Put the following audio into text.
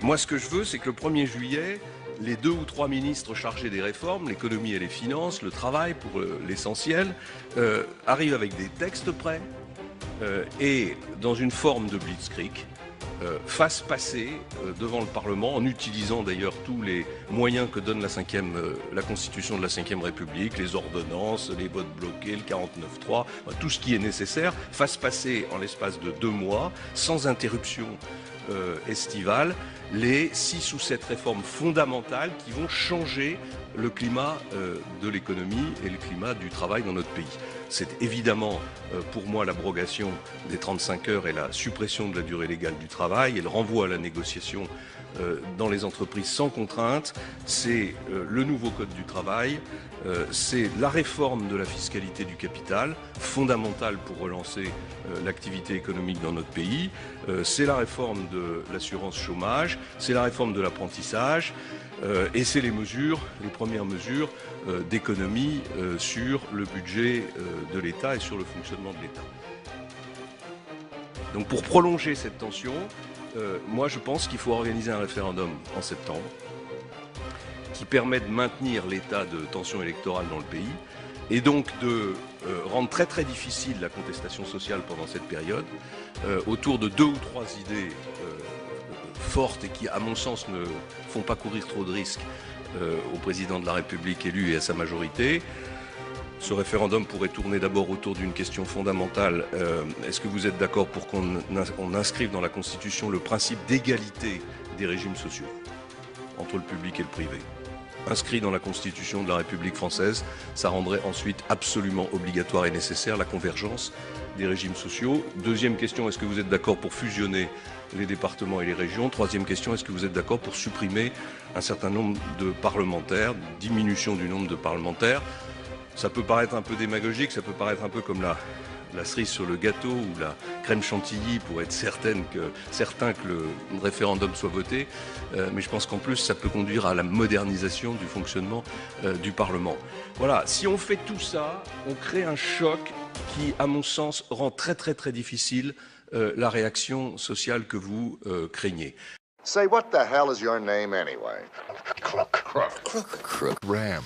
Moi, ce que je veux, c'est que le 1er juillet, les 2 ou 3 ministres chargés des réformes, l'économie et les finances, le travail pour l'essentiel, arrivent avec des textes prêts et dans une forme de blitzkrieg, fasse passer devant le Parlement, en utilisant d'ailleurs tous les moyens que donne la Constitution de la Ve République, les ordonnances, les votes bloqués, le 49.3, tout ce qui est nécessaire, fasse passer en l'espace de 2 mois, sans interruption estivale, les 6 ou 7 réformes fondamentales qui vont changer le climat de l'économie et le climat du travail dans notre pays. C'est évidemment pour moi l'abrogation des 35 heures et la suppression de la durée légale du travail et le renvoi à la négociation dans les entreprises sans contrainte. C'est le nouveau code du travail, c'est la réforme de la fiscalité du capital, fondamentale pour relancer l'activité économique dans notre pays, c'est la réforme de l'assurance chômage, c'est la réforme de l'apprentissage, et c'est les premières mesures d'économie sur le budget de l'État et sur le fonctionnement de l'État. Donc pour prolonger cette tension, moi je pense qu'il faut organiser un référendum en septembre qui permet de maintenir l'état de tension électorale dans le pays et donc de rendre très très difficile la contestation sociale pendant cette période autour de 2 ou 3 idées fortes et qui, à mon sens, ne font pas courir trop de risques au président de la République élu et à sa majorité. Ce référendum pourrait tourner d'abord autour d'une question fondamentale. Est-ce que vous êtes d'accord pour qu'on inscrive dans la Constitution le principe d'égalité des régimes sociaux entre le public et le privé ? Inscrit dans la Constitution de la République française, ça rendrait ensuite absolument obligatoire et nécessaire la convergence des régimes sociaux. Deuxième question, est-ce que vous êtes d'accord pour fusionner les départements et les régions? Troisième question, est-ce que vous êtes d'accord pour supprimer un certain nombre de parlementaires, diminution du nombre de parlementaires? Ça peut paraître un peu démagogique, ça peut paraître un peu comme la cerise sur le gâteau ou la crème chantilly pour être certain que le référendum soit voté, mais je pense qu'en plus ça peut conduire à la modernisation du fonctionnement du Parlement. Voilà, si on fait tout ça, on crée un choc qui, à mon sens, rend très très très difficile la réaction sociale que vous craignez. Say, what the hell is your name anyway? Crook. Ram.